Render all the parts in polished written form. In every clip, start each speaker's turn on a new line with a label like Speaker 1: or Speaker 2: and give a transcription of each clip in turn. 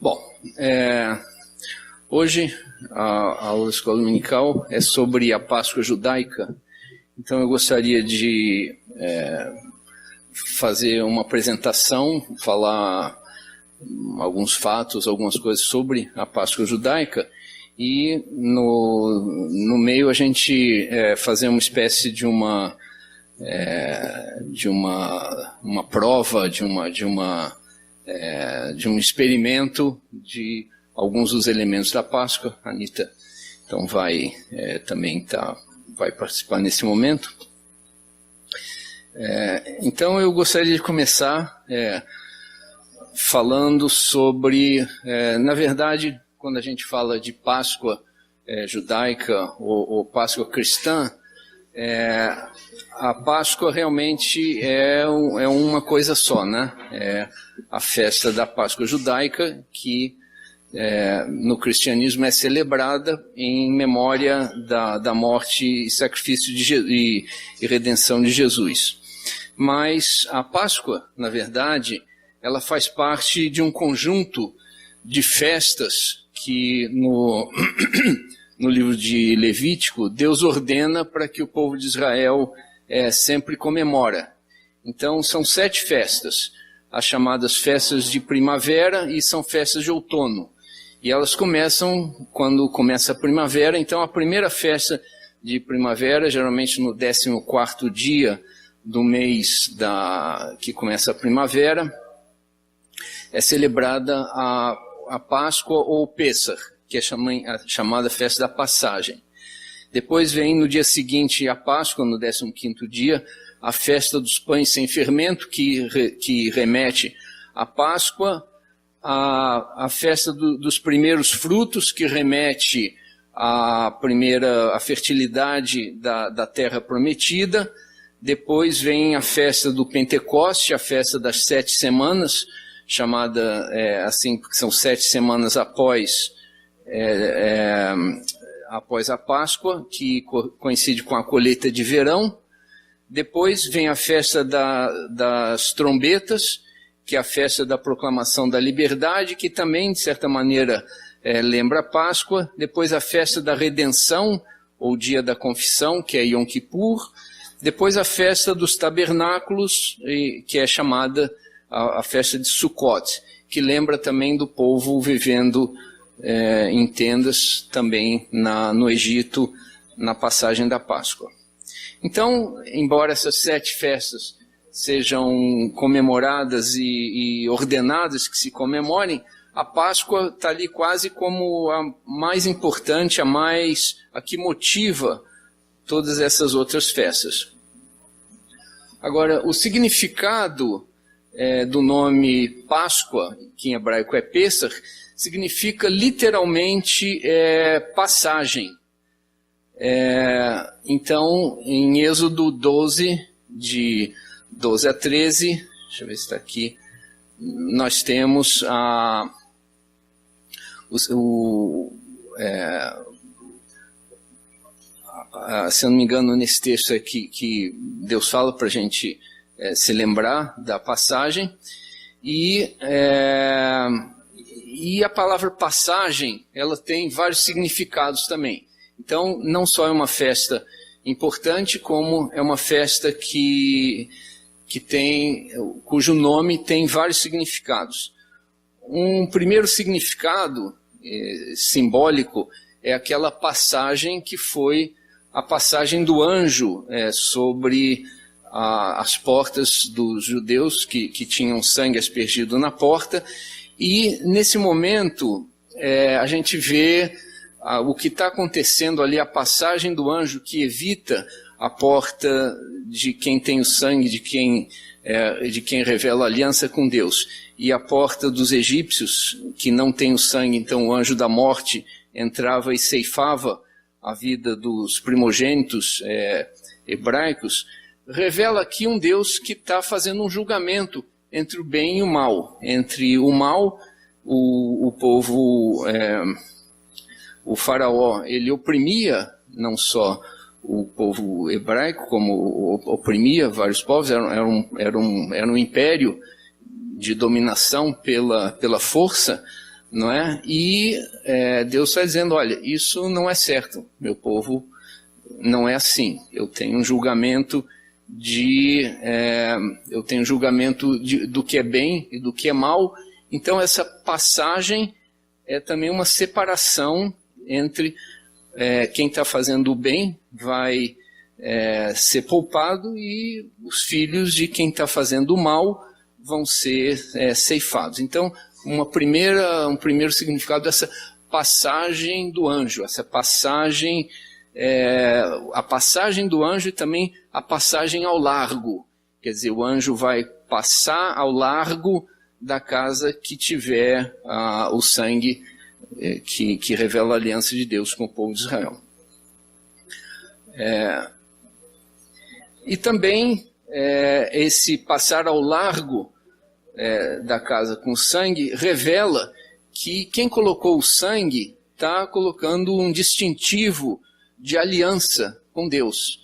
Speaker 1: Bom, hoje a aula da Escola Dominical é sobre a Páscoa judaica. Então eu gostaria de fazer uma apresentação, falar alguns fatos, algumas coisas sobre a Páscoa judaica, e no meio a gente fazer uma espécie de uma prova, de um experimento de alguns dos elementos da Páscoa. A Anitta então vai participar nesse momento. Então eu gostaria de começar falando sobre, na verdade, quando a gente fala de Páscoa judaica ou Páscoa cristã, a Páscoa realmente é uma coisa só, né? É a festa da Páscoa judaica que no cristianismo é celebrada em memória da morte e sacrifício e redenção de Jesus. Mas a Páscoa, na verdade, ela faz parte de um conjunto de festas que no livro de Levítico, Deus ordena para que o povo de Israel sempre comemora. Então são 7 festas, as chamadas festas de primavera, e são festas de outono. E elas começam quando começa a primavera. Então a primeira festa de primavera, geralmente no 14º dia do mês que começa a primavera, é celebrada a Páscoa ou Pêssar, que é a chamada festa da passagem. Depois vem no dia seguinte a Páscoa, no 15º dia, a festa dos pães sem fermento, que remete à Páscoa, a festa dos primeiros frutos, que remete à fertilidade da terra prometida. Depois vem a festa do Pentecoste, a festa das 7 semanas, chamada assim, porque são 7 semanas após a Páscoa, que coincide com a colheita de verão. Depois vem a festa das trombetas, que é a festa da proclamação da liberdade, que também, de certa maneira, lembra a Páscoa. Depois a festa da redenção, ou dia da confissão, que é Yom Kippur. Depois a festa dos tabernáculos, que é chamada a festa de Sukkot, que lembra também do povo vivendo em tendas também no Egito, na passagem da Páscoa. Então, embora essas 7 festas sejam comemoradas e ordenadas que se comemorem, a Páscoa está ali quase como a mais importante, a que motiva todas essas outras festas. Agora, o significado do nome Páscoa, que em hebraico é Pêssar, significa literalmente passagem. Então, em Êxodo 12, de 12 a 13, deixa eu ver se está aqui, nós temos se eu não me engano, nesse texto aqui que Deus fala para a gente se lembrar da passagem, e a palavra passagem, ela tem vários significados também. Então, não só é uma festa importante, como é uma festa cujo nome tem vários significados. Um primeiro significado simbólico é aquela passagem que foi a passagem do anjo sobre as portas dos judeus que tinham sangue aspergido na porta. E nesse momento a gente vê o que está acontecendo ali, a passagem do anjo que evita a porta de quem tem o sangue, de quem revela a aliança com Deus, e a porta dos egípcios que não tem o sangue. Então o anjo da morte entrava e ceifava a vida dos primogênitos hebraicos. Revela aqui um Deus que está fazendo um julgamento entre o bem e o mal. Entre o mal, o povo, o faraó, ele oprimia não só o povo hebraico, como oprimia vários povos. Era um império de dominação pela força, não é? E Deus está dizendo, olha, isso não é certo, meu povo não é assim. Eu tenho um julgamento do que é bem e do que é mal. Então essa passagem é também uma separação entre quem está fazendo o bem vai ser poupado e os filhos de quem está fazendo o mal vão ser ceifados. Então, um primeiro significado dessa passagem do anjo, essa passagem, a passagem do anjo e também a passagem ao largo. Quer dizer, o anjo vai passar ao largo da casa que tiver o sangue que revela a aliança de Deus com o povo de Israel. E também esse passar ao largo da casa com sangue revela que quem colocou o sangue está colocando um distintivo de aliança com Deus.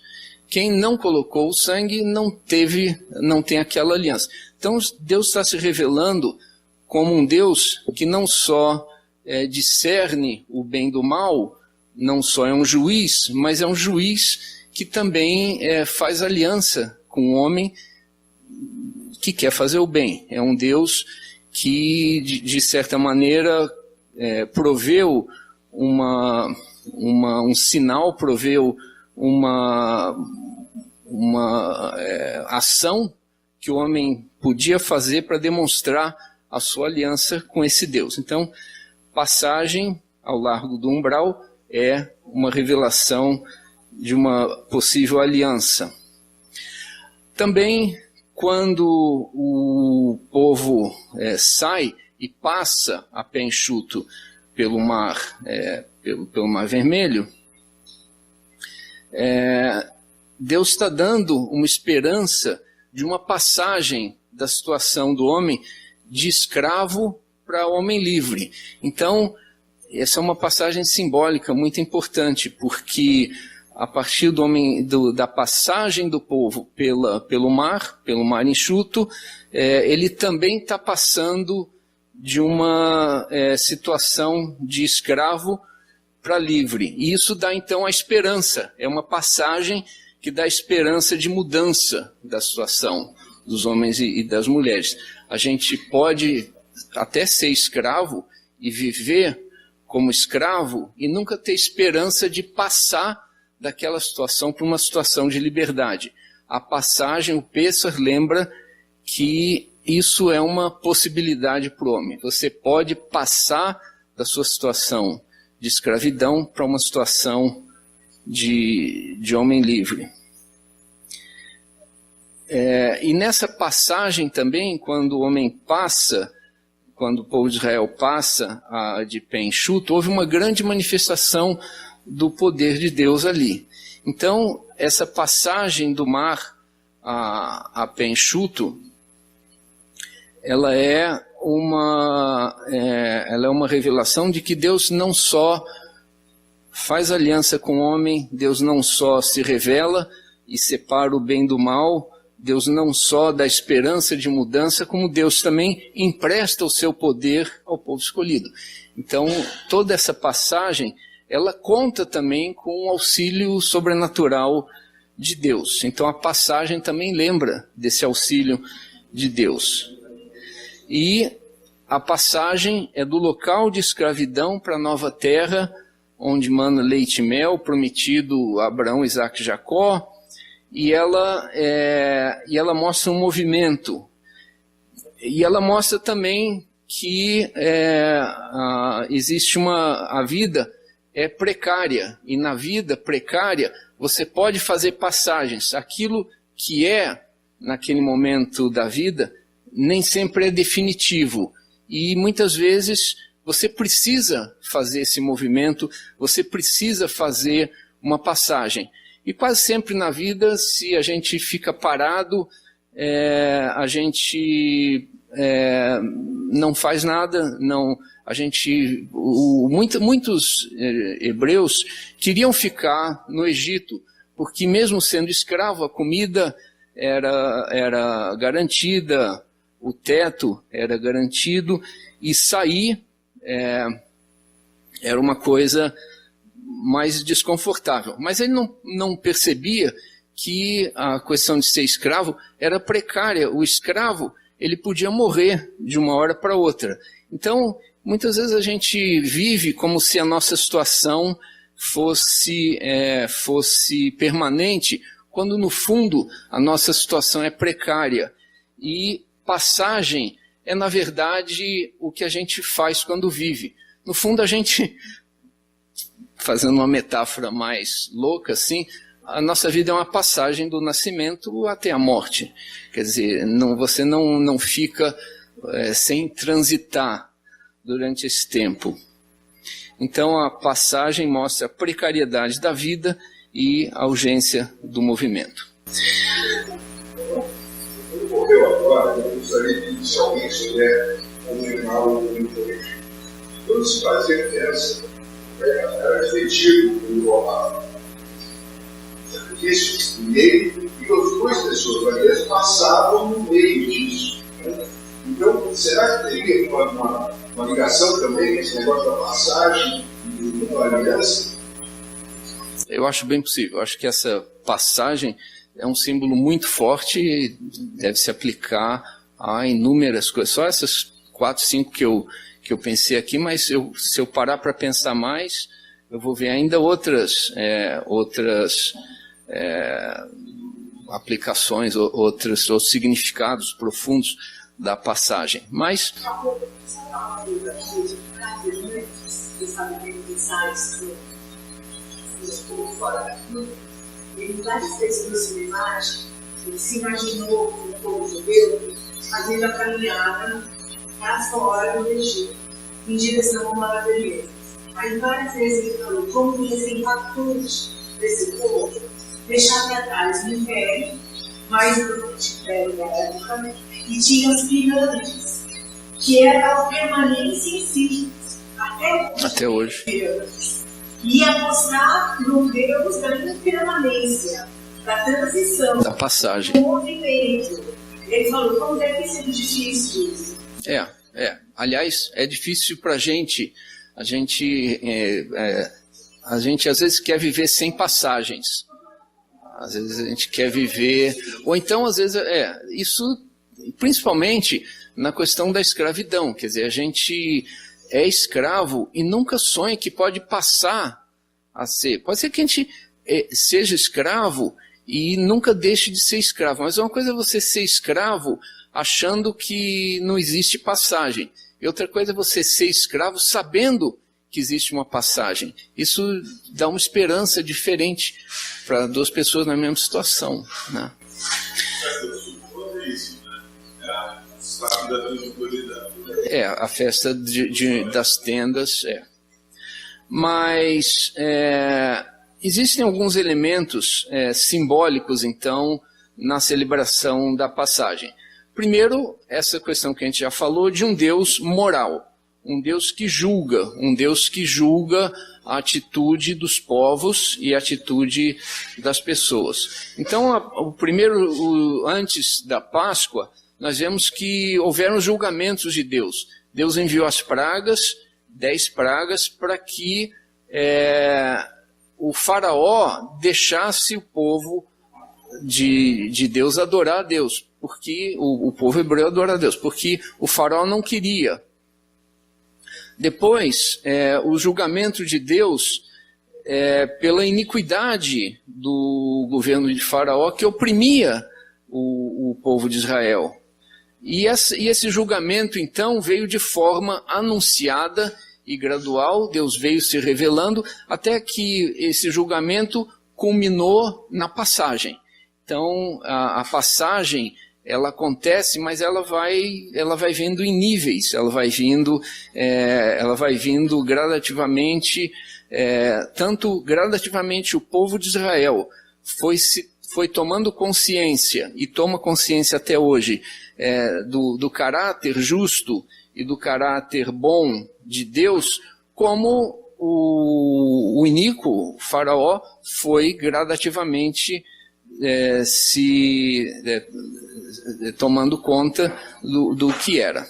Speaker 1: Quem não colocou o sangue não tem aquela aliança. Então Deus está se revelando como um Deus que não só discerne o bem do mal, não só é um juiz, mas é um juiz que também faz aliança com o homem que quer fazer o bem. É um Deus que, de certa maneira, proveu um sinal, proveu uma ação que o homem podia fazer para demonstrar a sua aliança com esse Deus. Então, passagem ao largo do umbral é uma revelação de uma possível aliança. Também, quando o povo sai e passa a pé enxuto pelo mar Vermelho, Deus está dando uma esperança de uma passagem da situação do homem de escravo para homem livre. Então, essa é uma passagem simbólica muito importante, porque a partir da passagem do povo pelo mar enxuto, ele também está passando de uma situação de escravo para livre. E isso dá então a esperança, é uma passagem que dá esperança de mudança da situação dos homens e das mulheres. A gente pode até ser escravo e viver como escravo e nunca ter esperança de passar daquela situação para uma situação de liberdade. A passagem, o Pêssar lembra que isso é uma possibilidade para o homem. Você pode passar da sua situação de escravidão para uma situação de homem livre. E nessa passagem também, quando o homem passa, quando o povo de Israel passa de pé enxuto, houve uma grande manifestação do poder de Deus ali. Então, essa passagem do mar a pé enxuto, ela é uma revelação de que Deus não só faz aliança com o homem, Deus não só se revela e separa o bem do mal, Deus não só dá esperança de mudança, como Deus também empresta o seu poder ao povo escolhido. Então, toda essa passagem, ela conta também com o auxílio sobrenatural de Deus. Então, a passagem também lembra desse auxílio de Deus. E a passagem é do local de escravidão para a nova terra, onde mana leite e mel, prometido a Abraão, Isaque e Jacó, e ela mostra um movimento. E ela mostra também que existe a vida precária, e na vida precária você pode fazer passagens. Aquilo que naquele momento da vida, nem sempre é definitivo. E muitas vezes você precisa fazer esse movimento, você precisa fazer uma passagem. E quase sempre na vida, se a gente fica parado, a gente não faz nada, muitos hebreus queriam ficar no Egito, porque mesmo sendo escravo, a comida era garantida, o teto era garantido, e sair era uma coisa mais desconfortável. Mas ele não percebia que a questão de ser escravo era precária. O escravo, ele podia morrer de uma hora para outra. Então, muitas vezes a gente vive como se a nossa situação fosse permanente, quando no fundo a nossa situação é precária. E passagem é, na verdade, o que a gente faz quando vive. No fundo, a gente, fazendo uma metáfora mais louca assim, a nossa vida é uma passagem do nascimento até a morte. Quer dizer, você não fica sem transitar durante esse tempo. Então a passagem mostra a precariedade da vida e a urgência do movimento.
Speaker 2: Eu agora gostaria de inicialmente confirmar o movimento. Quando se faz referência, era refletido no Romano. Sacrifícios no meio, e as duas pessoas às vezes passavam no meio disso. Né? Então, será que teria uma ligação também com esse negócio da passagem e da aliança?
Speaker 1: Eu acho bem possível. Eu acho que essa passagem é um símbolo muito forte e deve se aplicar a inúmeras coisas. Só essas 4, 5 que eu pensei aqui, mas se eu parar para pensar mais, eu vou ver ainda outras aplicações, outros significados profundos da passagem. Mas
Speaker 3: ele várias vezes na sua imagem, ele se imaginou como o povo judeu fazendo a caminhada para fora do Egito, em direção ao Mar Vermelho. Mas várias vezes ele falou como ia ser impactante desse povo, deixar para trás o império, mais importante império da época, e tinha as pirâmides, que era a permanência em si, até hoje. E apostar no Deus da impermanência, da transição,
Speaker 1: da passagem,
Speaker 3: do movimento. Ele falou, como deve ser difícil isso.
Speaker 1: Aliás, é difícil para a gente às vezes quer viver sem passagens. Às vezes a gente quer viver, ou então às vezes isso principalmente na questão da escravidão, quer dizer, a gente é escravo e nunca sonha que pode passar a ser. Pode ser que a gente seja escravo e nunca deixe de ser escravo, mas uma coisa é você ser escravo achando que não existe passagem, e outra coisa é você ser escravo sabendo que existe uma passagem. Isso dá uma esperança diferente para duas pessoas na mesma situação, né? A festa das tendas, Mas existem alguns elementos simbólicos, então, na celebração da passagem. Primeiro, essa questão que a gente já falou de um Deus moral, um Deus que julga a atitude dos povos e a atitude das pessoas. Então, antes da Páscoa, nós vemos que houveram julgamentos de Deus. Deus enviou as pragas, 10 pragas, para que o faraó deixasse o povo de Deus adorar a Deus, porque o povo hebreu adorar a Deus, porque o faraó não queria. Depois, o julgamento de Deus pela iniquidade do governo de Faraó, que oprimia o povo de Israel. E esse julgamento, então, veio de forma anunciada e gradual. Deus veio se revelando até que esse julgamento culminou na passagem. Então, a passagem, ela acontece, mas ela vai vindo em níveis, ela vai vindo gradativamente, tanto gradativamente o povo de Israel foi tomando consciência, e toma consciência até hoje, do caráter justo e do caráter bom de Deus, como o iníquo faraó foi gradativamente tomando conta do que era.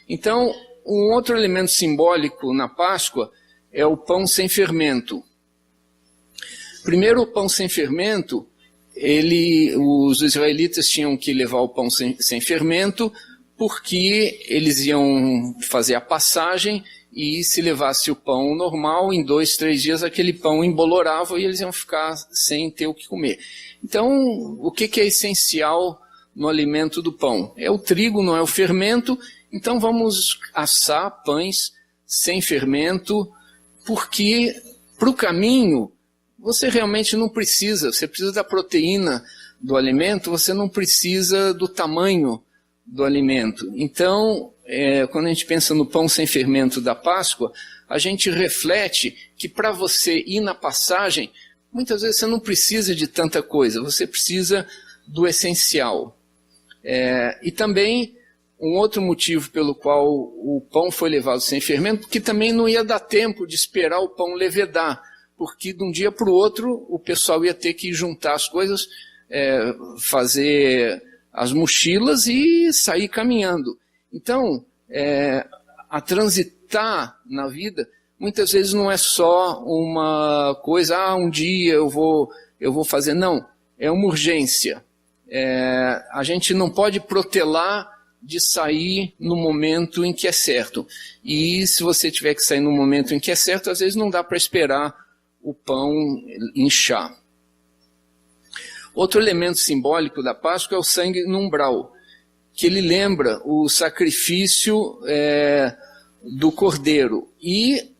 Speaker 1: Então, um outro elemento simbólico na Páscoa é o pão sem fermento. Primeiro, o pão sem fermento, os israelitas tinham que levar o pão sem fermento, porque eles iam fazer a passagem, e se levasse o pão normal, em 2, 3 dias aquele pão embolorava e eles iam ficar sem ter o que comer. Então, o que é essencial no alimento do pão? É o trigo, não é o fermento. Então vamos assar pães sem fermento, porque para o caminho você realmente não precisa, você precisa da proteína do alimento, você não precisa do tamanho do alimento. Então, quando a gente pensa no pão sem fermento da Páscoa, a gente reflete que para você ir na passagem, muitas vezes você não precisa de tanta coisa, você precisa do essencial. E também, um outro motivo pelo qual o pão foi levado sem fermento, porque também não ia dar tempo de esperar o pão levedar, porque de um dia para o outro o pessoal ia ter que juntar as coisas, fazer as mochilas e sair caminhando. Então, a transitar na vida, muitas vezes não é só uma coisa, um dia eu vou fazer, não, é uma urgência. A gente não pode protelar de sair no momento em que é certo. E se você tiver que sair no momento em que é certo, às vezes não dá para esperar o pão inchar. Outro elemento simbólico da Páscoa é o sangue no umbral, que ele lembra o sacrifício do cordeiro. E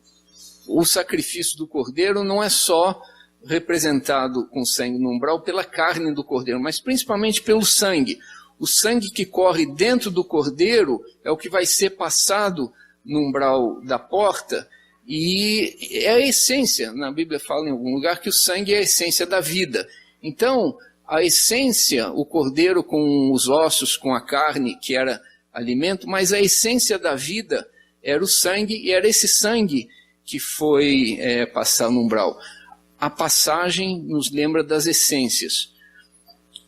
Speaker 1: o sacrifício do cordeiro não é só representado com sangue no umbral pela carne do cordeiro, mas principalmente pelo sangue. O sangue que corre dentro do cordeiro é o que vai ser passado no umbral da porta, e é a essência. Na Bíblia fala em algum lugar que o sangue é a essência da vida. Então, a essência, o cordeiro com os ossos, com a carne, que era alimento, mas a essência da vida era o sangue, e era esse sangue que foi passado no umbral. A passagem nos lembra das essências.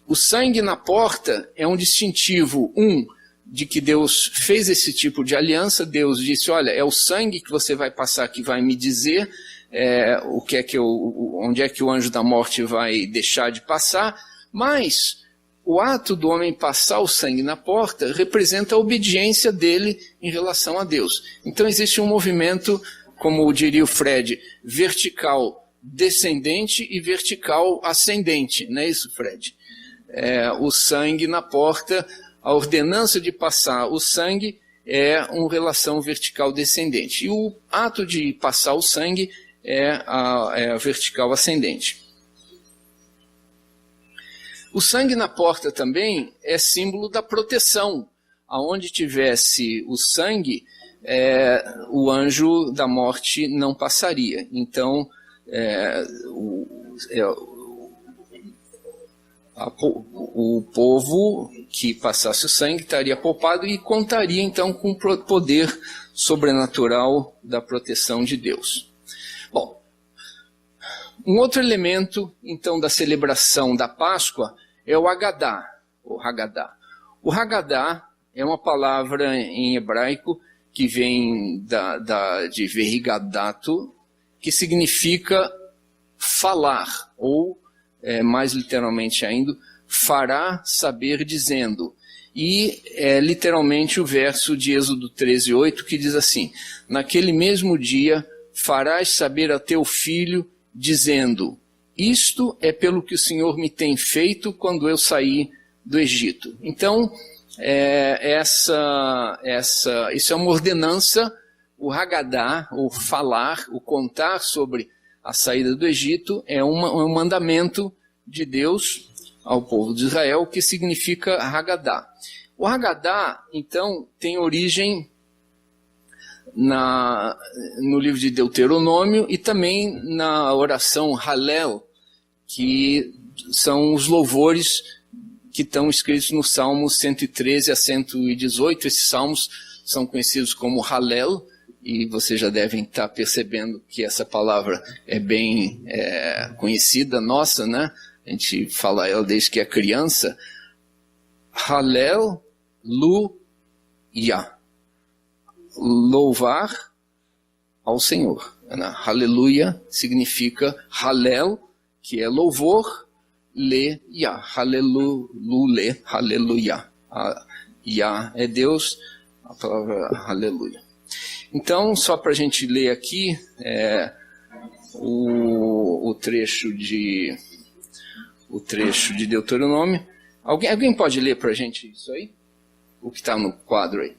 Speaker 1: O sangue na porta é um distintivo, de que Deus fez esse tipo de aliança. Deus disse, olha, é o sangue que você vai passar que vai me dizer onde é que o anjo da morte vai deixar de passar, mas o ato do homem passar o sangue na porta representa a obediência dele em relação a Deus. Então existe um movimento, como diria o Fred, vertical descendente e vertical ascendente, não é isso, Fred? O sangue na porta, a ordenança de passar o sangue é uma relação vertical descendente. E o ato de passar o sangue é a vertical ascendente. O sangue na porta também é símbolo da proteção. Aonde tivesse o sangue, o anjo da morte não passaria. Então, o povo que passasse o sangue estaria poupado e contaria então com o poder sobrenatural da proteção de Deus. Bom, um outro elemento então da celebração da Páscoa é o Hagadá, o Hagadá. O Hagadá é uma palavra em hebraico que vem de verigadato, que significa falar, ou mais literalmente ainda, fará saber dizendo. E é literalmente o verso de Êxodo 13:8 que diz assim: naquele mesmo dia farás saber a teu filho, dizendo, isto é pelo que o Senhor me tem feito quando eu saí do Egito. Então, isso é uma ordenança, o Hagadá, o falar, o contar sobre a saída do Egito, é um mandamento de Deus ao povo de Israel, que significa Hagadá. O Hagadá, então, tem origem no livro de Deuteronômio e também na oração Halel, que são os louvores que estão escritos no Salmos 113 a 118. Esses salmos são conhecidos como Halel, e vocês já devem estar percebendo que essa palavra é bem conhecida nossa, né? A gente fala ela desde que é criança. Halel, Lu, Ya. louvar ao Senhor. Aleluia significa Hallel, que é louvor, le-ya, Hallelule, aleluia. Yah é Deus, a palavra aleluia. Então, só para a gente ler aqui o trecho de Deuteronômio. Alguém pode ler para a gente isso aí? O que está no quadro aí?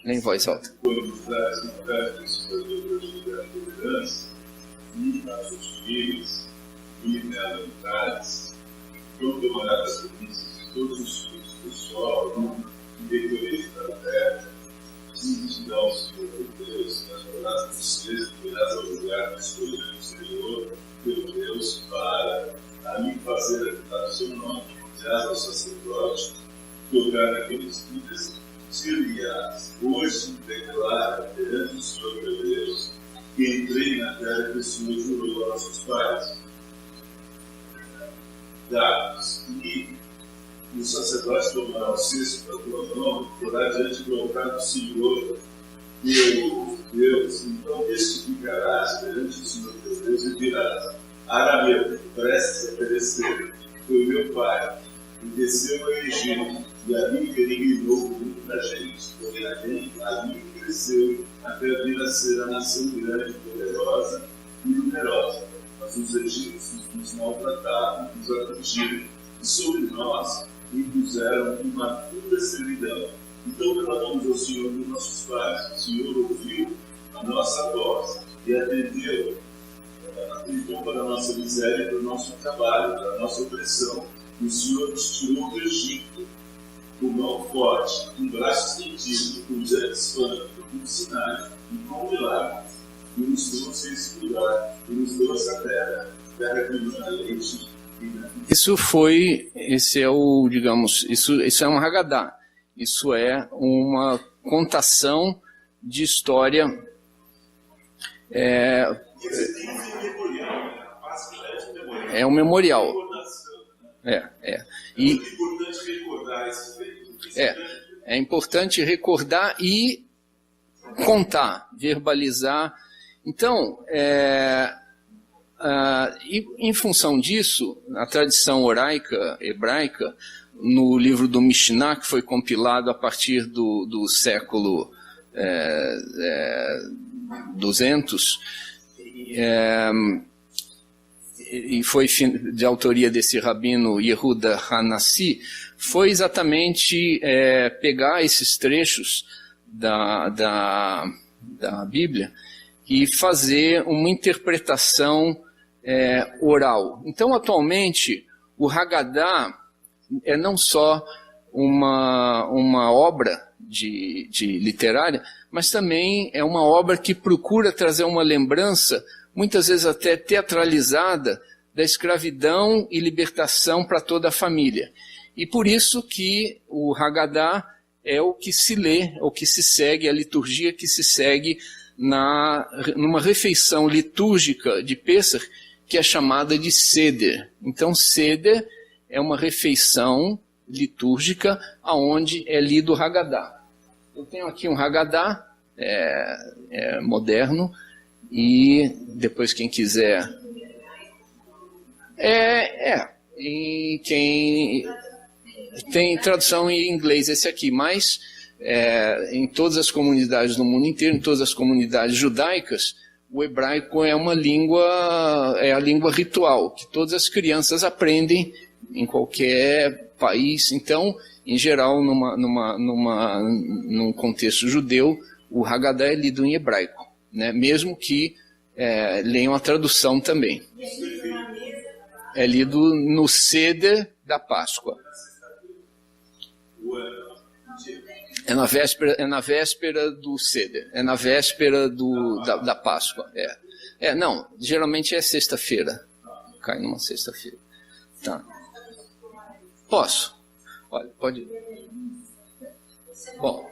Speaker 1: Lê em voz alta.
Speaker 4: Quando traz a tolerância, e nossos filhos, e nela entrares, vão demorar as províncias de todos os filhos do sol, e decorei da terra, e não o Senhor teu Deus, nas palavras do sexto, irás ao lugar que escolheu o Senhor, teu Deus, para ali fazer habitar o seu nome, dirás ao sacerdote, tocar naqueles dias, se-lhe-ás, hoje declara perante o Senhor teu Deus, que entrei na terra que o Senhor jurou a nossos pais. Dados, e o sacerdote tomará o cesto da tua mão, porá diante do altar do Senhor, teu Deus, então testificarás perante o Senhor teu Deus e dirás: Arameu, prestes a perecer, foi meu pai, e desceu ao Egito, e ali peregrinou muita gente, porém ali cresceu, até vir a ser a nação grande, poderosa e numerosa. Mas os egípcios nos maltrataram, nos afligiram, e sobre nós impuseram uma dura servidão. Então clamamos ao Senhor dos nossos pais. O Senhor ouviu a nossa voz e atendeu para a nossa miséria, para o nosso trabalho, para a nossa opressão. O Senhor nos tirou do Egito, com mão forte, com braço estendido, com grandes pânicos, com sinais e com milagres. E nos trouxe a escurar, e nos deu essa terra que mana leite e mel.
Speaker 1: Esse é o, digamos, isso é um Haggadah. Isso é uma contação de história. É um memorial. E é importante recordar e contar, verbalizar. Então, em função disso, a tradição hebraica, no livro do Mishnah, que foi compilado a partir do século 200, e foi de autoria desse rabino Yehuda Hanassi, foi exatamente pegar esses trechos da Bíblia e fazer uma interpretação oral. Então, atualmente, o Haggadah é não só uma obra de literária, mas também é uma obra que procura trazer uma lembrança, muitas vezes até teatralizada, da escravidão e libertação para toda a família. E por isso que o Haggadah é o que se lê, o que se segue, a liturgia que se segue numa refeição litúrgica de Pêssar, que é chamada de Seder. Então, Seder é uma refeição litúrgica onde é lido o Haggadah. Eu tenho aqui um Haggadah moderno, e depois quem quiser... E quem tem tradução em inglês esse aqui, mas em todas as comunidades do mundo inteiro, em todas as comunidades judaicas, o hebraico é uma língua, é a língua ritual, que todas as crianças aprendem em qualquer país. Então, em geral, num contexto judeu, o Haggadah é lido em hebraico, né? Mesmo que leiam a tradução também. É lido no Seder da Páscoa. É na véspera do Seder. É na véspera da Páscoa. Não, geralmente é sexta-feira. Cai numa sexta-feira. Tá. Posso? Olha, pode. Bom.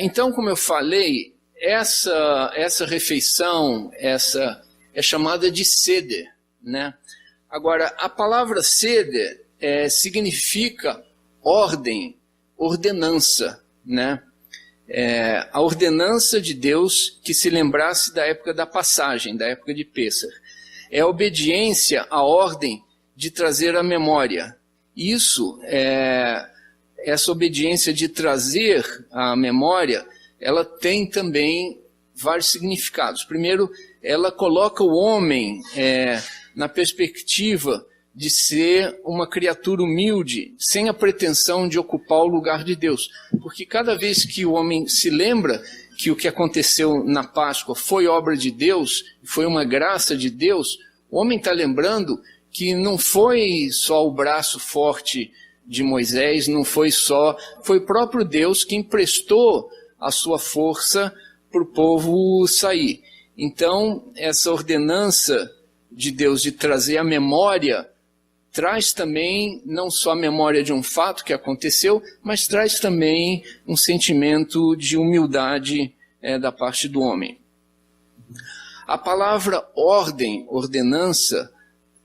Speaker 1: Então, como eu falei, essa refeição, é chamada de Seder, né? Agora, a palavra Seder significa ordem, ordenança, né? A ordenança de Deus que se lembrasse da época da passagem, da época de Pêssar. É a obediência à ordem de trazer a memória. Isso, essa obediência de trazer a memória, ela tem também vários significados. Primeiro, ela coloca o homem na perspectiva de ser uma criatura humilde, sem a pretensão de ocupar o lugar de Deus. Porque cada vez que o homem se lembra que o que aconteceu na Páscoa foi obra de Deus, foi uma graça de Deus, o homem está lembrando que não foi só o braço forte de Moisés, foi o próprio Deus que emprestou a sua força para o povo sair. Então, essa ordenança de Deus de trazer a memória, traz também não só a memória de um fato que aconteceu, mas traz também um sentimento de humildade da parte do homem. A palavra ordem, ordenança,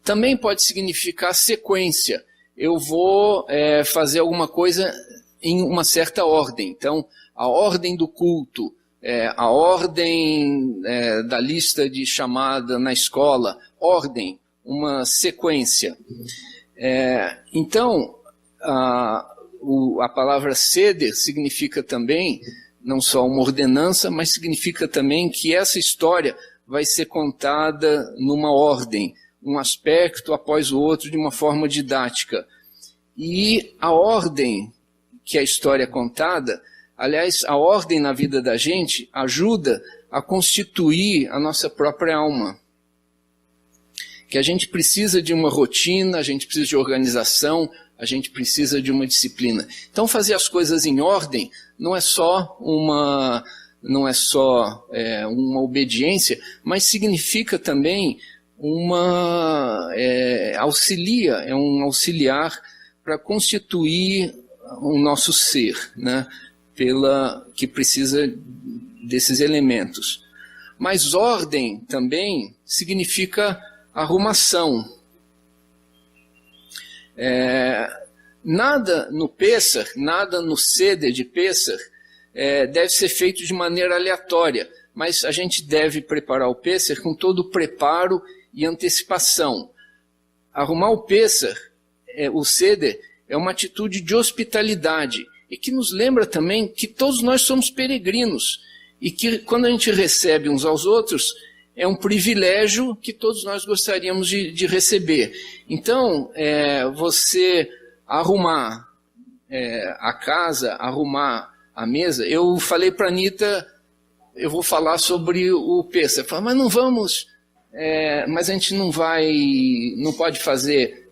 Speaker 1: também pode significar sequência. Eu vou fazer alguma coisa em uma certa ordem. Então, a ordem do culto, a ordem da lista de chamada na escola, ordem, uma sequência. Então, a palavra seder significa também, não só uma ordenança, mas significa também que essa história vai ser contada numa ordem, um aspecto após o outro, de uma forma didática. E a ordem que a história é contada, aliás, a ordem na vida da gente ajuda a constituir a nossa própria alma. Que a gente precisa de uma rotina, a gente precisa de organização, a gente precisa de uma disciplina. Então, fazer as coisas em ordem não é só uma obediência, mas significa também auxilia, é um auxiliar para constituir o nosso ser, né? Que precisa desses elementos. Mas ordem também significa arrumação. Nada no Pêssar, nada no Seder de Pêssar deve ser feito de maneira aleatória, mas a gente deve preparar o Pêssar com todo o preparo e antecipação. Arrumar o Pêssar, o Seder, é uma atitude de hospitalidade e que nos lembra também que todos nós somos peregrinos e que quando a gente recebe uns aos outros, é um privilégio que todos nós gostaríamos de receber. Então, você arrumar a casa, arrumar a mesa. Eu falei para a Anitta, eu vou falar sobre o Pêssar. Ela falou, mas não vamos, mas a gente não pode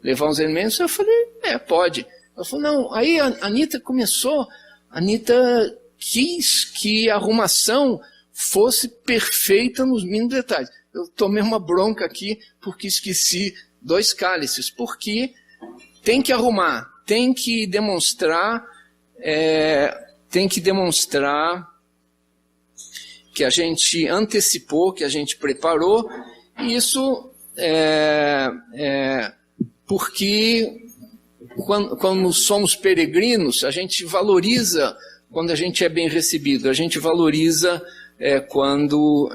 Speaker 1: levar uns elementos. Eu falei, pode. Ela falou, não. Aí a Anitta quis que a arrumação fosse perfeita nos mínimos detalhes. Eu tomei uma bronca aqui porque esqueci 2 cálices, porque tem que arrumar, tem que demonstrar que a gente antecipou, que a gente preparou, e isso porque quando somos peregrinos, a gente valoriza quando a gente é bem recebido, a gente valoriza quando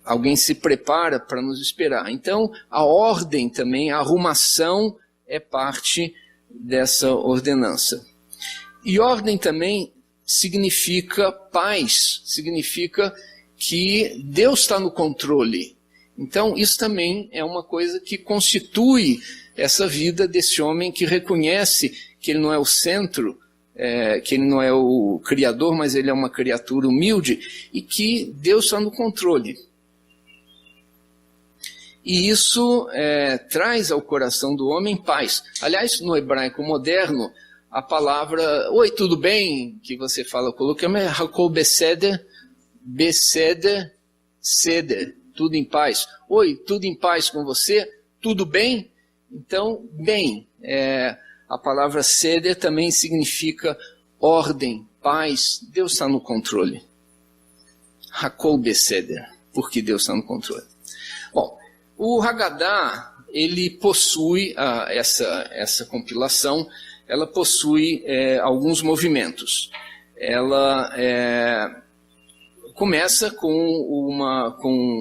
Speaker 1: alguém se prepara para nos esperar. Então, a ordem também, a arrumação é parte dessa ordenança. E ordem também significa paz, significa que Deus está no controle. Então, isso também é uma coisa que constitui essa vida desse homem que reconhece que ele não é o centro, que ele não é o criador, mas ele é uma criatura humilde e que Deus está no controle. E isso traz ao coração do homem paz. Aliás, no hebraico moderno, a palavra, oi, tudo bem? Que você fala, colocamos é Hakol Beseder, Seder, tudo em paz. Oi, tudo em paz com você? Tudo bem? Então, bem, a palavra Seder também significa ordem, paz. Deus está no controle. Hakol Beseder, porque Deus está no controle. Bom, O Haggadah, ele possui, essa compilação, ela possui alguns movimentos. Ela começa com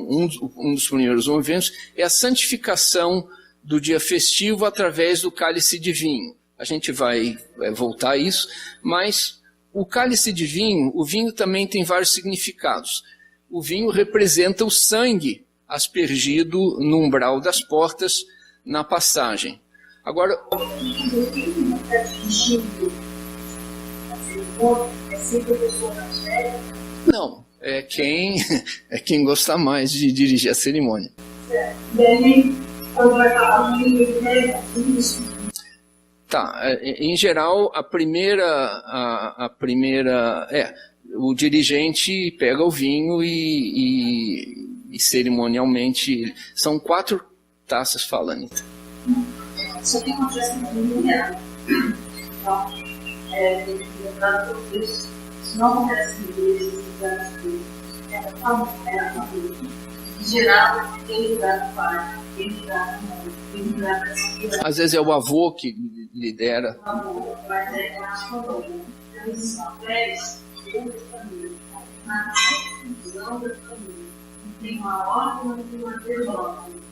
Speaker 1: um dos primeiros movimentos, é a santificação do dia festivo através do cálice de vinho. A gente vai voltar a isso, mas o cálice de vinho, o vinho também tem vários significados. O vinho representa o sangue aspergido no umbral das portas na passagem. Agora, não, é quem gosta mais de dirigir a cerimônia. Tá, em geral, o dirigente pega o vinho e cerimonialmente, são 4 taças falando.
Speaker 3: Isso aqui acontece no lugar. Então, tem que lembrar tudo isso. Isso não acontece em igrejas, em geral, tem lugar no pai, tem lugar no mãe, tem lugar para seguir.
Speaker 1: Às vezes é o avô que lidera.
Speaker 3: O avô, mas é mais comum. Então, esses papéis, dentro da família, na confusão da família, tem uma ordem, não tem uma desordem.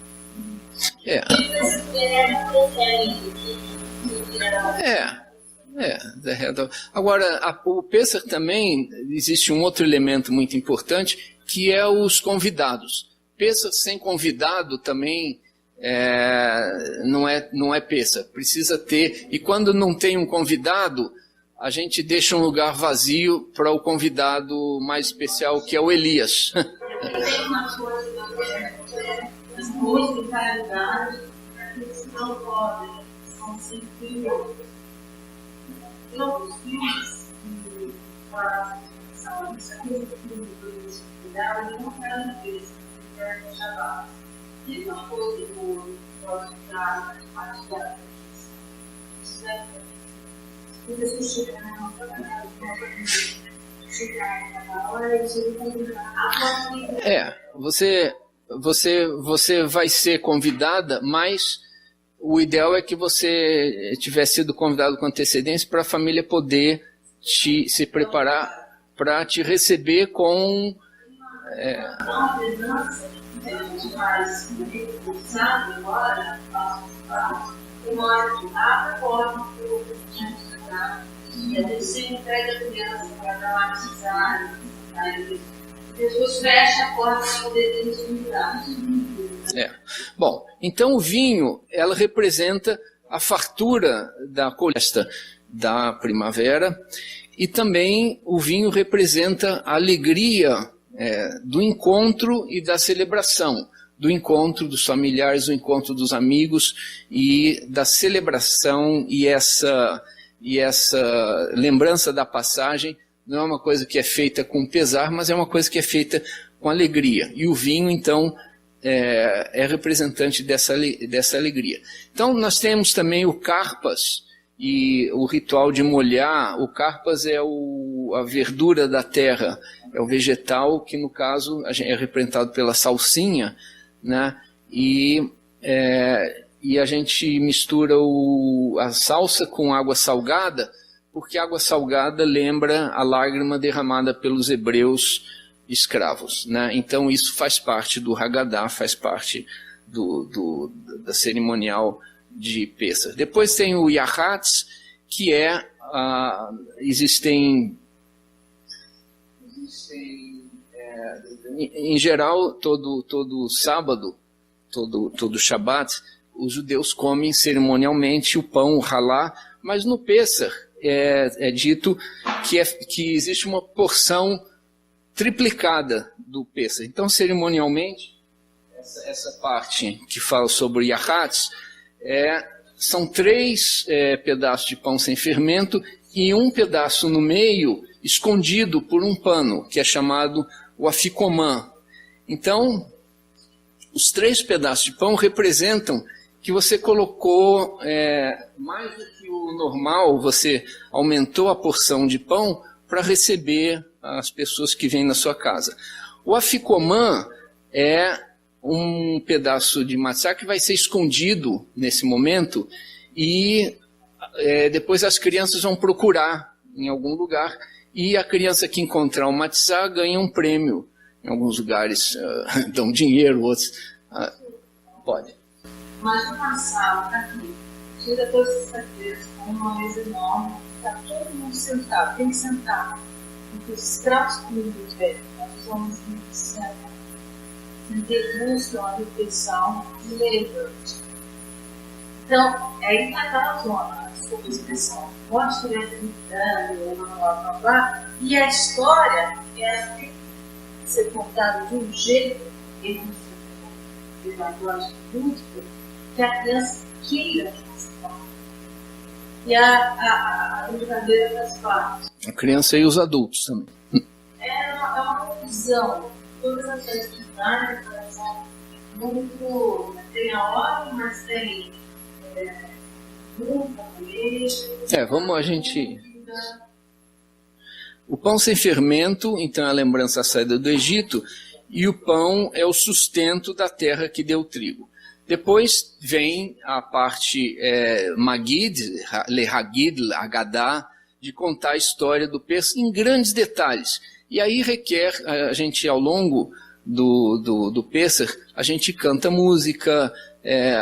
Speaker 1: Agora, o Pêssar também, existe um outro elemento muito importante, que é os convidados. Pêssar sem convidado também não é Pêssar, precisa ter, e quando não tem um convidado, a gente deixa um lugar vazio para o convidado mais especial, que é o Elias.
Speaker 3: Tem uma coisa as duas localidades, aqueles que não podem, são sem filhos. Tem alguns filhos que são isso aqui, que cuidar, e não querem ver isso, que querem deixar. Tem uma coisa do nosso caso, parte da isso é que pessoas chegam na nossa casa, chegar na hora e você
Speaker 1: Você vai ser convidada, mas o ideal é que você tivesse sido convidado com antecedência para a família poder se preparar para te receber com...
Speaker 3: Deus fecha a porta para poder ter intimidade.
Speaker 1: Bom, então o vinho, ela representa a fartura da colheita da primavera, e também o vinho representa a alegria do encontro e da celebração, do encontro dos familiares, do encontro dos amigos e da celebração, e essa lembrança da passagem não é uma coisa que é feita com pesar, mas é uma coisa que é feita com alegria. E o vinho, então, é representante dessa alegria. Então, nós temos também o carpas, e o ritual de molhar. O carpas é a verdura da terra, é o vegetal que, no caso, é representado pela salsinha, né? E a gente mistura a salsa com água salgada, porque água salgada lembra a lágrima derramada pelos hebreus escravos, né? Então isso faz parte do Haggadah, faz parte da cerimonial de Pêssar. Depois tem o Yahatz, que existem em geral, todo sábado, todo Shabat, os judeus comem cerimonialmente o pão, o halá, mas no Pêssar é dito que existe uma porção triplicada do Pêssar. Então, cerimonialmente, essa parte que fala sobre Yahatz, são 3 pedaços de pão sem fermento e um pedaço no meio escondido por um pano, que é chamado o aficomã. Então, os 3 pedaços de pão representam que você colocou mais do que o normal, você aumentou a porção de pão para receber as pessoas que vêm na sua casa. O aficomã é um pedaço de matzá que vai ser escondido nesse momento e depois as crianças vão procurar em algum lugar e a criança que encontrar o matzá ganha um prêmio. Em alguns lugares dão dinheiro, outros... pode.
Speaker 3: Mas uma sala aqui, chega todas essas vezes com uma mesa enorme, está todo mundo sentado, tem que sentar. Porque os escravos públicos, os homens que sentam, degustam a refeição de levante. Então, aí está aquela zona, a expressão, pode estiver gritando, blá, blá, blá, e a história tem que ser contada de um jeito, entre o pedagógico lúdico, que a criança queira participar. E a brincadeira das partes.
Speaker 1: A criança e os adultos também.
Speaker 3: É uma fusão. Todas as atividades são muito. Tem a hora, mas tem muita coisa.
Speaker 1: Vamos a gente. O pão sem fermento, então é a lembrança da saída do Egito, e o pão é o sustento da terra que deu trigo. Depois vem a parte Magid, Lehagid, Agadá, de contar a história do Pêssego em grandes detalhes. E aí requer, a gente ao longo do Pêssego, a gente canta música,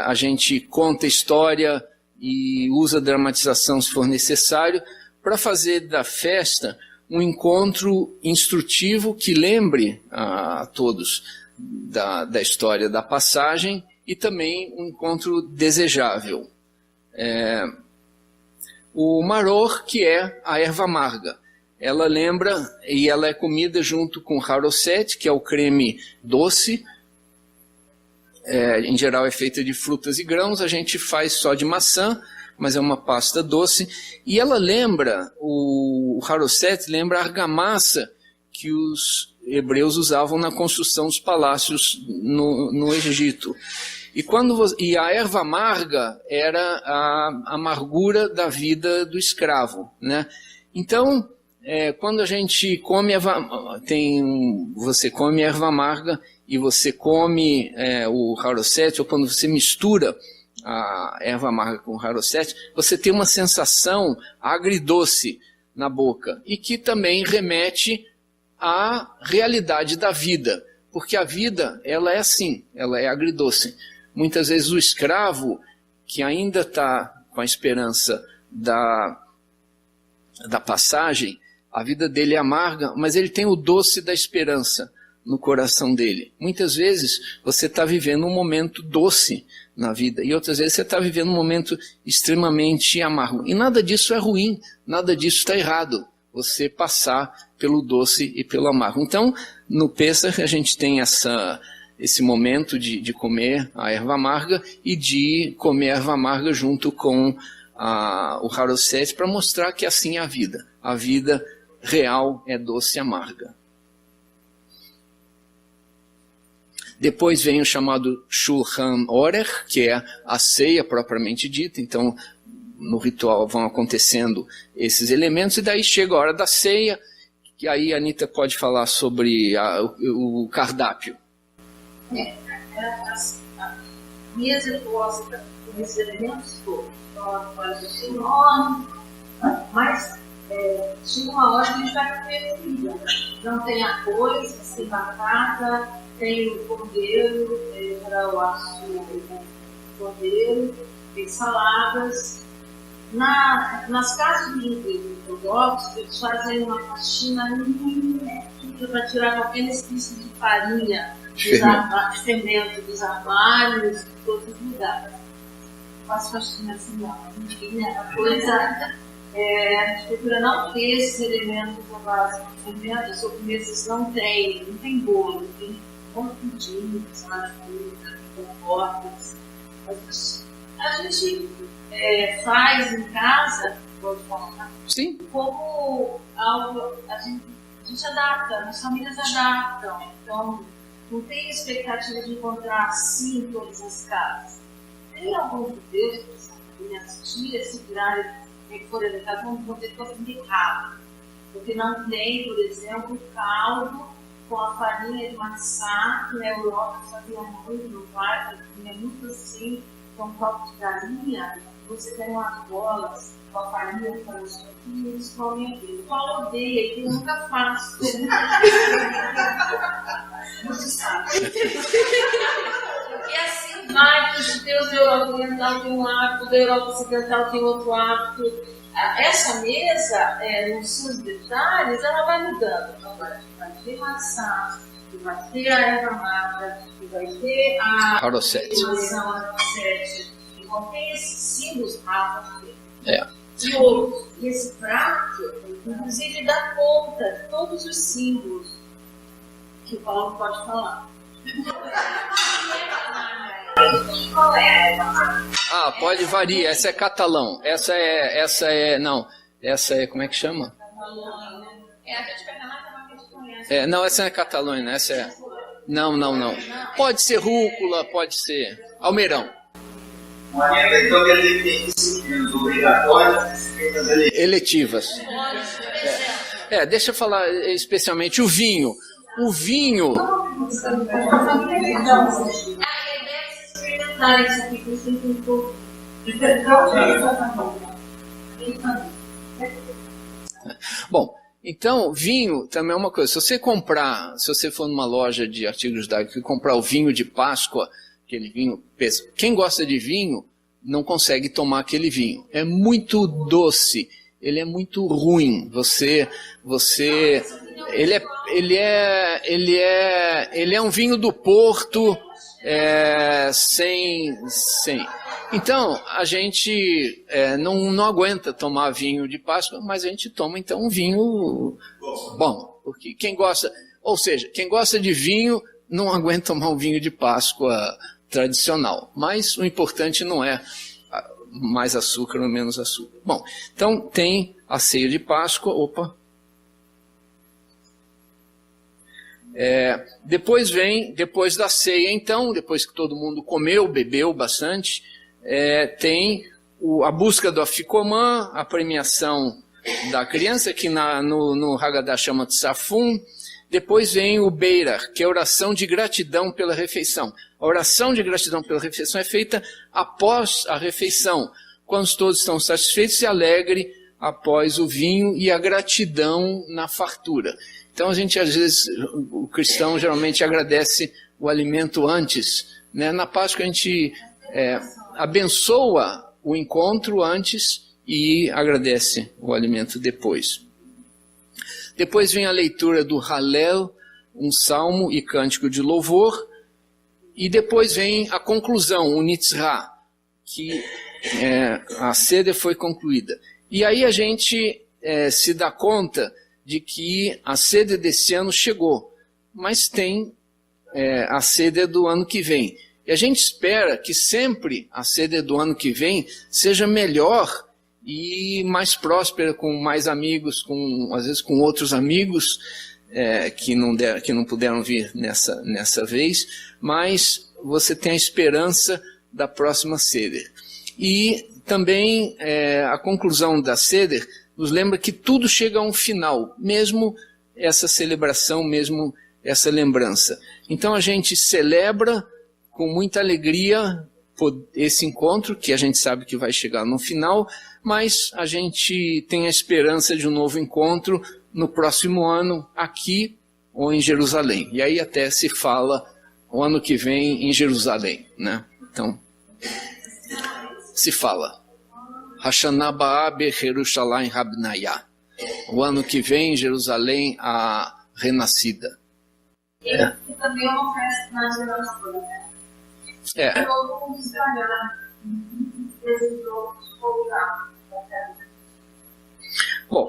Speaker 1: a gente conta história e usa dramatização se for necessário, para fazer da festa um encontro instrutivo que lembre a todos da história da passagem e também um encontro desejável. O maror, que é a erva amarga. Ela lembra, e ela é comida junto com haroset, que é o creme doce. Em geral é feita de frutas e grãos, a gente faz só de maçã, mas é uma pasta doce. E ela lembra, o haroset lembra a argamassa que os hebreus usavam na construção dos palácios no Egito. E a erva amarga era a amargura da vida do escravo, né? Então, quando a gente come você come erva amarga e você come o haroset, ou quando você mistura a erva amarga com o haroset, você tem uma sensação agridoce na boca e que também remete à realidade da vida, porque a vida ela é assim, ela é agridoce. Muitas vezes o escravo, que ainda está com a esperança da passagem, a vida dele é amarga, mas ele tem o doce da esperança no coração dele. Muitas vezes você está vivendo um momento doce na vida, e outras vezes você está vivendo um momento extremamente amargo. E nada disso é ruim, nada disso está errado, você passar pelo doce e pelo amargo. Então, no Pêssego a gente tem esse momento de comer a erva amarga e de comer a erva amarga junto com o haroset para mostrar que assim é a vida. A vida real é doce e amarga. Depois vem o chamado Shulchan Orech, que é a ceia propriamente dita. Então, no ritual vão acontecendo esses elementos e daí chega a hora da ceia, que aí a Anita pode falar sobre o cardápio.
Speaker 3: A mesa posta com esses elementos todos. Então, ela faz o seu nome, mas chega uma hora que a gente vai comer comida. Não tem arroz, tem batata, tem o cordeiro, o aço cordeiro, tem saladas. Nas casas dos judeus ortodoxos, eles fazem uma faxina minúscula para tirar qualquer resquício de farinha, de fermento dos armários, de todos os lugares. Não faço faxina assim, não. Enfim, a coisa a gente procura não ter esses elementos na base de fermento, as sobremesas não tem bolo, tem confundinho, sabe, comportas. A gente faz em casa, pode falar,
Speaker 1: sim,
Speaker 3: como algo, a gente adapta, as famílias adaptam, então não tem expectativa de encontrar assim em todas as casas. Tem alguns judeus que minhas tias se virarem fora da casa vão ter que fazer errado, porque não tem, por exemplo, caldo com a farinha de maçã, que na Europa fazia muito no quarto, tinha muito assim, com um copo de galinha, você tem umas bolas com a farinha para os pouquinhos, eles comem aquilo. O Paulo odeia, que eu nunca faço. Você sabe. E assim vai, que os judeus da Europa Oriental tem um hábito, da Europa Ocidental tem outro hábito. Essa mesa, nos seus detalhes, ela vai mudando. Então, vai ter maçã, vai ter a erva mata, vai ter a
Speaker 1: Arosete.
Speaker 3: Então, tem esses símbolos rápidos.
Speaker 1: É.
Speaker 3: E outros. E esse prato, inclusive, dá conta de todos os símbolos que o Paulo pode falar. Qual é a erva mata?
Speaker 1: Ah, pode variar. Essa é catalão. Essa é, como é que chama?
Speaker 3: A gente pega lá que a gente conhece.
Speaker 1: Não, essa não é catalã, essa é... Não. Pode ser rúcula, pode ser almeirão.
Speaker 5: Maria, então quer dizer que tem disciplinas obrigatórias, disciplinas
Speaker 1: eletivas. Deixa eu falar especialmente o vinho. O vinho... Bom, então, vinho também é uma coisa. Se você for numa loja de artigos judaicos e comprar o vinho de Páscoa, aquele vinho, quem gosta de vinho não consegue tomar aquele vinho. É muito doce, ele é muito ruim. Ele é um vinho do Porto, sem. Então, a gente não aguenta tomar vinho de Páscoa, mas a gente toma então um vinho bom. Porque quem gosta de vinho não aguenta tomar um vinho de Páscoa tradicional. Mas o importante não é mais açúcar ou menos açúcar. Bom, então tem a ceia de Páscoa. Depois da ceia, então, depois que todo mundo comeu, bebeu bastante, tem a busca do Afikoman, a premiação da criança, que no Haggadah chama de Safum. Depois vem o Beirar, que é a oração de gratidão pela refeição. A oração de gratidão pela refeição é feita após a refeição, quando todos estão satisfeitos e alegres após o vinho e a gratidão na fartura. Então a gente, às vezes, o cristão geralmente agradece o alimento antes, né? Na Páscoa a gente abençoa o encontro antes e agradece o alimento depois. Depois vem a leitura do Hallel, um salmo e cântico de louvor. E depois vem a conclusão, o Nitzrah, que a seder foi concluída. E aí a gente se dá conta de que a seder desse ano chegou, mas tem a seder do ano que vem. E a gente espera que sempre a seder do ano que vem seja melhor e mais próspera, com mais amigos, às vezes com outros amigos que não puderam vir nessa vez, mas você tem a esperança da próxima seder. E também a conclusão da seder nos lembra que tudo chega a um final, mesmo essa celebração, mesmo essa lembrança. Então a gente celebra com muita alegria esse encontro, que a gente sabe que vai chegar no final, mas a gente tem a esperança de um novo encontro no próximo ano, aqui ou em Jerusalém. E aí até se fala o ano que vem em Jerusalém, né? Então, se fala Hashanah Abá Bejerushalayim Habnayah. O ano que vem em Jerusalém, a renascida.
Speaker 3: E também é uma festa na Jerusalém, né? Todo mundo estragar.
Speaker 1: Bom,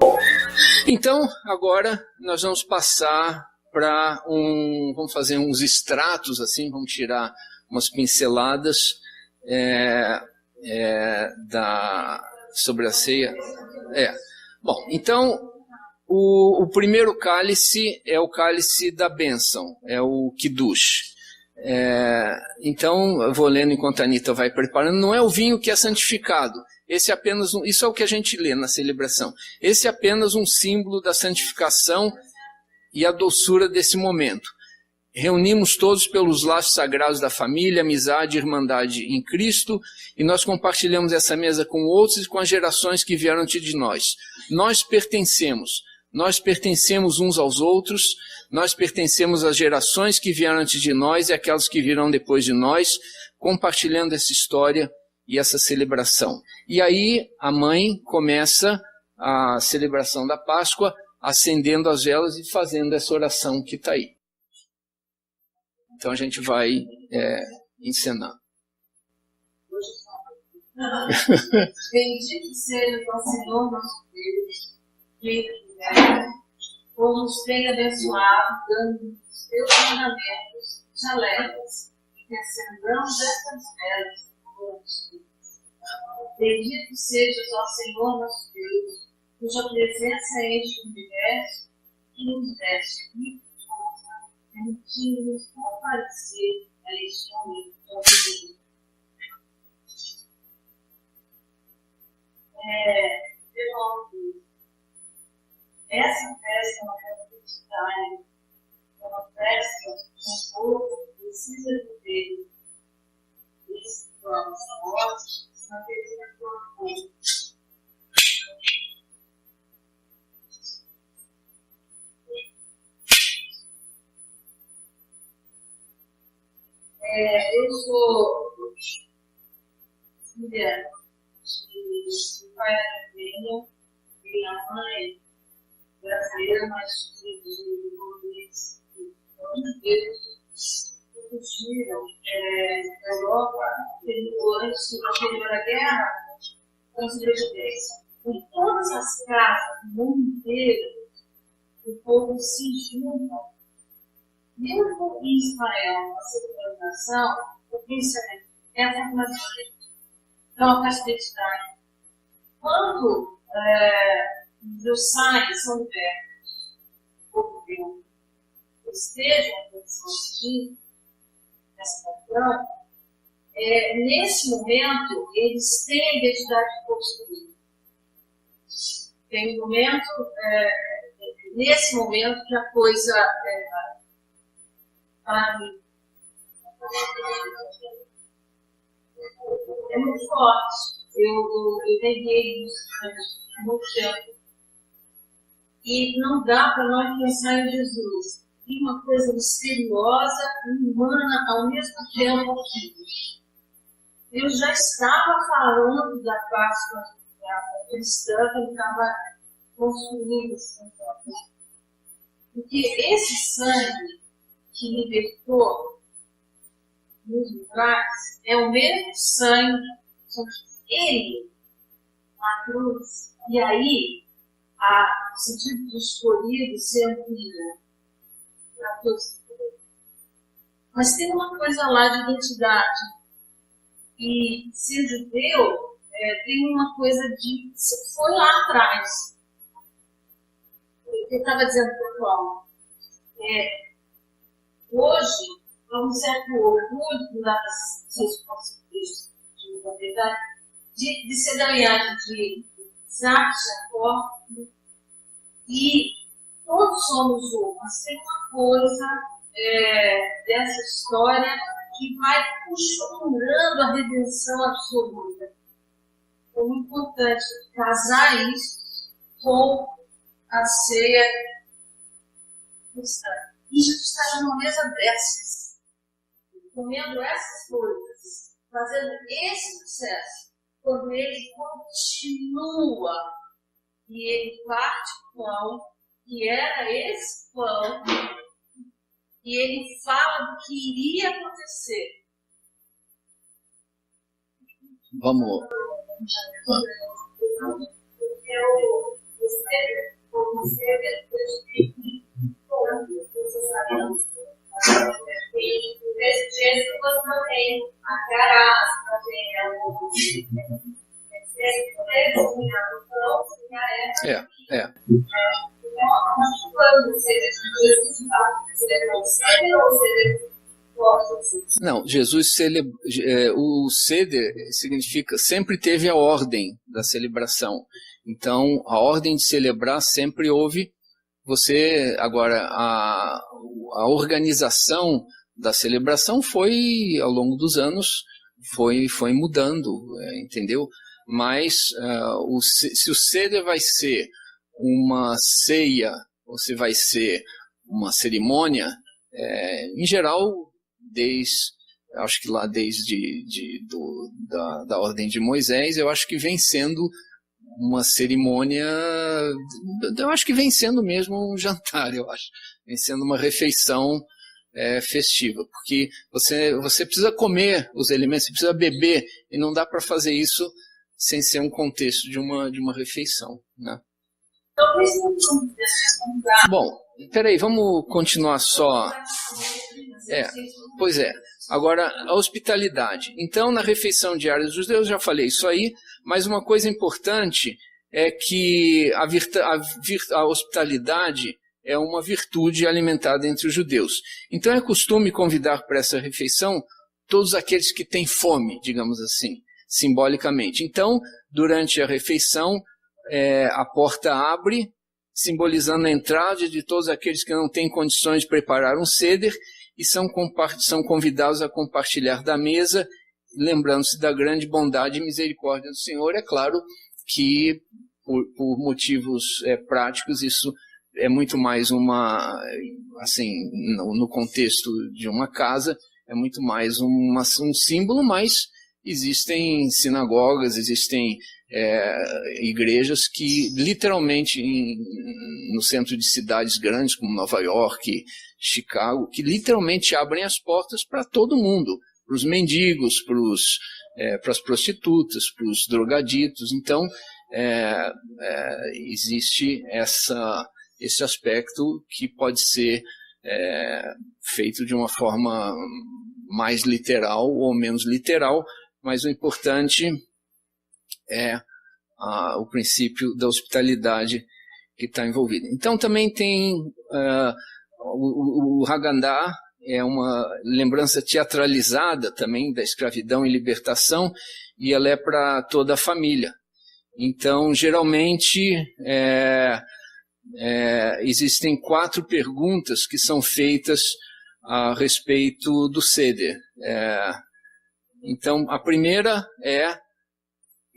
Speaker 1: então agora nós vamos passar para vamos fazer uns extratos assim, vamos tirar umas pinceladas sobre a ceia. Bom, então o primeiro cálice é o cálice da bênção, é o Kiddush. Então, eu vou lendo enquanto a Anitta vai preparando. Não é o vinho que é santificado. Esse é apenas isso é o que a gente lê na celebração. Esse é apenas um símbolo da santificação. e a doçura desse momento. Reunimos todos pelos laços sagrados da família, amizade e irmandade em Cristo, e nós compartilhamos essa mesa com outros e com as gerações que vieram antes de nós. Nós pertencemos uns aos outros, nós pertencemos às gerações que vieram antes de nós e aquelas que virão depois de nós, compartilhando essa história e essa celebração. E aí a mãe começa a celebração da Páscoa, acendendo as velas e fazendo essa oração que está aí. Então a gente vai encenar.
Speaker 3: Bendito seja o Senhor nosso Deus, Rei do universo, por nos ter abençoado, dando os teus mandamentos, chalecas, e que acendamos estas velas com os filhos. Bendito seja o Senhor nosso Deus, cuja presença enche o universo e nos veste ricos, permitindo-nos comparecer a este momento tão feliz. Essa festa é uma festa identitária, é uma festa que o povo precisa viver esse plano morte, se manter na sua força. Eu sou filha de pai da minha mãe brasileira, mas de movimentos que fugiram da Europa antes da Primeira Guerra com sobrevivência. Em todas as casas do mundo inteiro, o povo se junta. Mesmo em Israel, na secularização, o pensamento é a formação é uma festa identitária. Quando os sais são libertos, o povo esteja em condição de nessa questão, nesse momento, eles têm a identidade construída. Tem um momento, nesse momento, que a coisa é muito forte. Eu peguei isso há muito tempo. E não dá para nós pensar em Jesus. Tem uma coisa misteriosa e humana ao mesmo tempo aqui. Eu já estava falando da Páscoa cristã, que eu estava construindo esse conceito. Porque esse sangue que libertou nos lugares é o mesmo sangue, ele, na cruz, e aí o sentido de escolhido se amplia para todos. Mas tem uma coisa lá de identidade, e ser judeu tem uma coisa de. Foi lá atrás. Eu estava dizendo para o Paulo, hoje, há um certo orgulho das seus conceitos de ser ganhado de Isaac, Jacó, e todos somos um. Mas tem uma coisa dessa história que vai costurando a redenção absoluta. É muito importante casar isso com a ceia cristã. E Jesus está numa mesa dessas, comendo essas coisas, fazendo esse processo, quando ele continua e ele parte o pão, que era esse pão, e ele fala do que iria acontecer.
Speaker 1: Vamos. Não, Jesus o Seder significa sempre teve a ordem da celebração. Então, a ordem de celebrar sempre houve. você, agora, a organização da celebração foi, ao longo dos anos, foi mudando, entendeu? Mas se o Seder vai ser uma ceia, ou se vai ser uma cerimônia, em geral, acho que lá desde da ordem de Moisés, eu acho que vem sendo uma cerimônia, eu acho que vem sendo mesmo um jantar, eu acho, vem sendo uma refeição festiva, porque você precisa comer os elementos, você precisa beber, e não dá para fazer isso sem ser um contexto de uma refeição, né? Bom, peraí, vamos continuar só. Pois é. Agora, a hospitalidade. Então, na refeição diária dos judeus, já falei isso aí, mas uma coisa importante é que a hospitalidade é uma virtude alimentada entre os judeus. Então, é costume convidar para essa refeição todos aqueles que têm fome, digamos assim, simbolicamente. Então, durante a refeição, a porta abre, simbolizando a entrada de todos aqueles que não têm condições de preparar um seder, e são convidados a compartilhar da mesa, lembrando-se da grande bondade e misericórdia do Senhor. É claro que, por motivos práticos, isso é muito mais assim, no contexto de uma casa, é muito mais um símbolo, mas existem sinagogas, existem igrejas que literalmente, no centro de cidades grandes como Nova York, Chicago, que literalmente abrem as portas para todo mundo, para os mendigos, para as prostitutas, para os drogaditos. Então, existe esse aspecto que pode ser feito de uma forma mais literal ou menos literal, mas o importante é o princípio da hospitalidade que está envolvido. Então também tem o Haggadah, é uma lembrança teatralizada também da escravidão e libertação, e ela é para toda a família. Então, geralmente, existem 4 perguntas que são feitas a respeito do Seder. Então, a primeira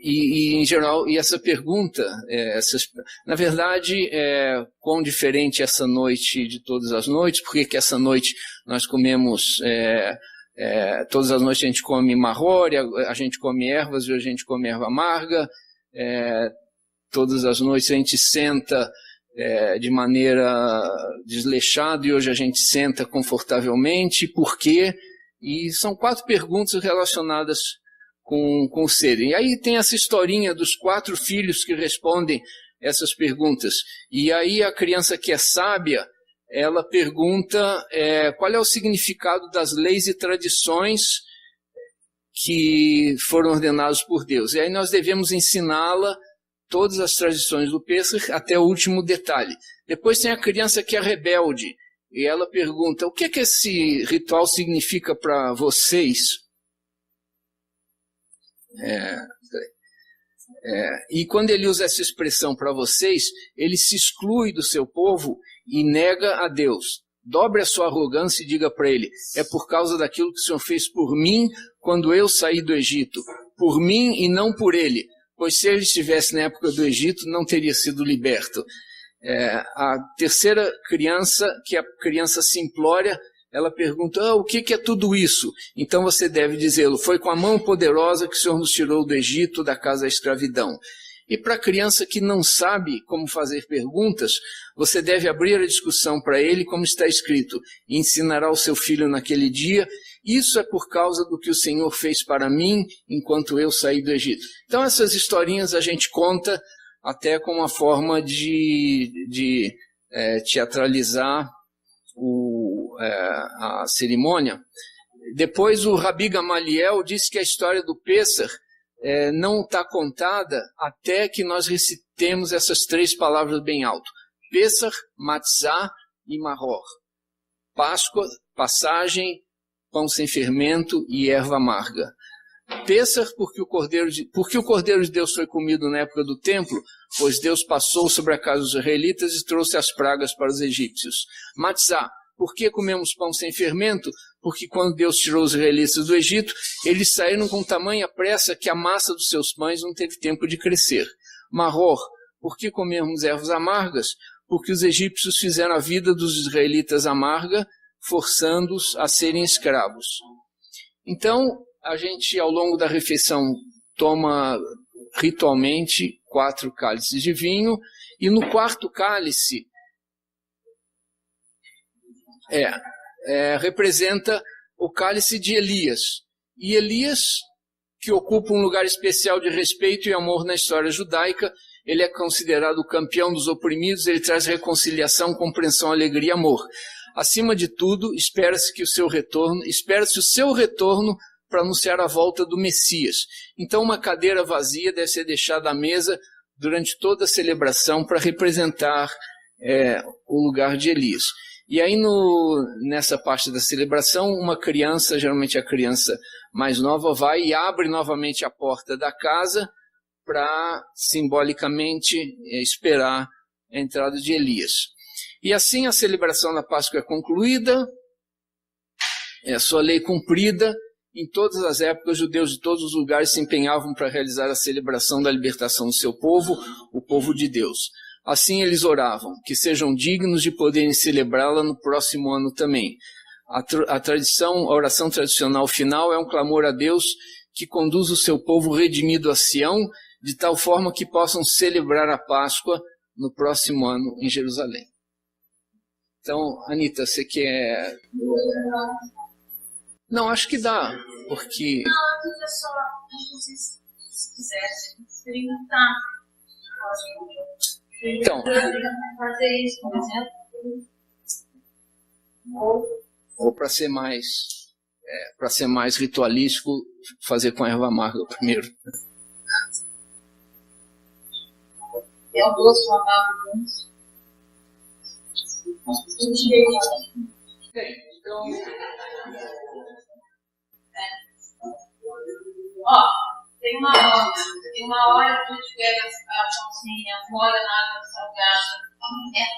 Speaker 1: em geral, e essa pergunta, na verdade, quão diferente essa noite de todas as noites, porque que essa noite nós comemos, todas as noites a gente come marror, a gente come ervas e a gente come erva amarga, todas as noites a gente senta de maneira desleixada e hoje a gente senta confortavelmente, por quê? E são 4 perguntas relacionadas com o Seder. E aí tem essa historinha dos 4 filhos que respondem essas perguntas. E aí a criança que é sábia, ela pergunta qual é o significado das leis e tradições que foram ordenadas por Deus. E aí nós devemos ensiná-la todas as tradições do Pêssar até o último detalhe. Depois tem a criança que é rebelde. E ela pergunta, o que esse ritual significa para vocês? E quando ele usa essa expressão para vocês, ele se exclui do seu povo e nega a Deus. Dobre a sua arrogância e diga para ele, é por causa daquilo que o Senhor fez por mim quando eu saí do Egito. Por mim e não por ele, pois se ele estivesse na época do Egito, não teria sido liberto. A terceira criança, que é a criança simplória, ela pergunta, o que é tudo isso? Então você deve dizê-lo, foi com a mão poderosa que o Senhor nos tirou do Egito, da casa da escravidão. E para a criança que não sabe como fazer perguntas, você deve abrir a discussão para ele, como está escrito, e ensinará o seu filho naquele dia, isso é por causa do que o Senhor fez para mim, enquanto eu saí do Egito. Então essas historinhas a gente conta até como uma forma de teatralizar a cerimônia. Depois o Rabi Gamaliel disse que a história do Pêssar não está contada até que nós recitemos essas 3 palavras bem alto. Pêssar, Matzah e Maror. Páscoa, passagem, pão sem fermento e erva amarga. Pêssar, porque o Cordeiro de Deus foi comido na época do templo, pois Deus passou sobre a casa dos israelitas e trouxe as pragas para os egípcios. Matzá, por que comemos pão sem fermento? Porque quando Deus tirou os israelitas do Egito, eles saíram com tamanha pressa que a massa dos seus pães não teve tempo de crescer. Maror, por que comemos ervas amargas? Porque os egípcios fizeram a vida dos israelitas amarga, forçando-os a serem escravos. Então, a gente, ao longo da refeição, toma ritualmente 4 cálices de vinho, e no quarto cálice representa o cálice de Elias. E Elias, que ocupa um lugar especial de respeito e amor na história judaica, ele é considerado o campeão dos oprimidos, ele traz reconciliação, compreensão, alegria e amor. Acima de tudo, espera-se o seu retorno para anunciar a volta do Messias. Então, uma cadeira vazia deve ser deixada à mesa durante toda a celebração para representar o lugar de Elias. E aí, nessa parte da celebração, uma criança, geralmente a criança mais nova, vai e abre novamente a porta da casa para, simbolicamente, esperar a entrada de Elias. E assim a celebração da Páscoa é concluída, a sua lei cumprida. Em todas as épocas, judeus de todos os lugares se empenhavam para realizar a celebração da libertação do seu povo, o povo de Deus. Assim eles oravam, que sejam dignos de poderem celebrá-la no próximo ano também. A oração tradicional final é um clamor a Deus que conduz o seu povo redimido a Sião, de tal forma que possam celebrar a Páscoa no próximo ano em Jerusalém. Então, Anita, você quer... Não, acho que dá, porque...
Speaker 6: Não, eu queria só, se quisesse, experimentar.
Speaker 1: Então,
Speaker 6: fazer isso, por exemplo.
Speaker 1: Ou para ser mais ritualístico, fazer com a erva amarga primeiro.
Speaker 6: É o doce, o amargo,
Speaker 1: Então...
Speaker 6: Ó, tem uma hora que a gente pega a pãozinha, molha na água salgada, e aí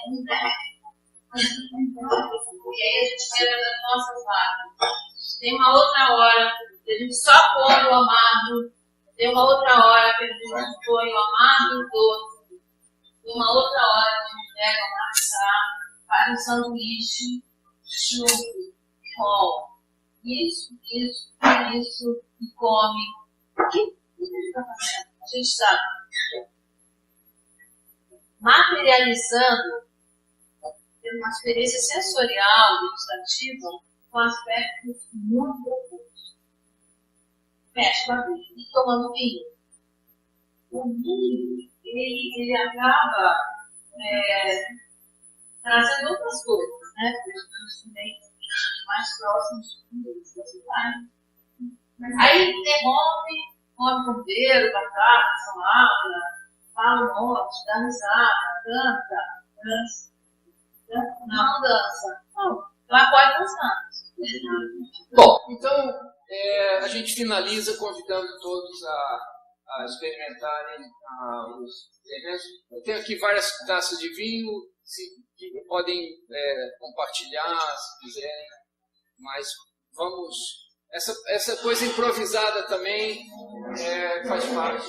Speaker 6: a gente pega das nossas vacas. Tem uma outra hora que a gente só põe o amargo, tem uma outra hora que a gente põe o amargo e o doce, tem uma outra hora que a gente pega o maçã, faz um sanduíche, chuva, pão. Isso, e come. O que está fazendo? A gente está materializando uma experiência sensorial, gustativa, com aspectos muito profundos. Mexe com a vida e tomando vinho. O vinho, ele acaba trazendo outras coisas, né? Os instrumentos mais próximos você vai. Aí interrompe, come cordeiro, batata, salada, fala um monte, dá risada, canta, dança. Não dança. Ela pode dançar.
Speaker 1: Bom, então a gente finaliza convidando todos a experimentarem os eventos. Eu tenho aqui várias taças de vinho que podem compartilhar se quiserem, mas vamos... Essa coisa improvisada também faz parte.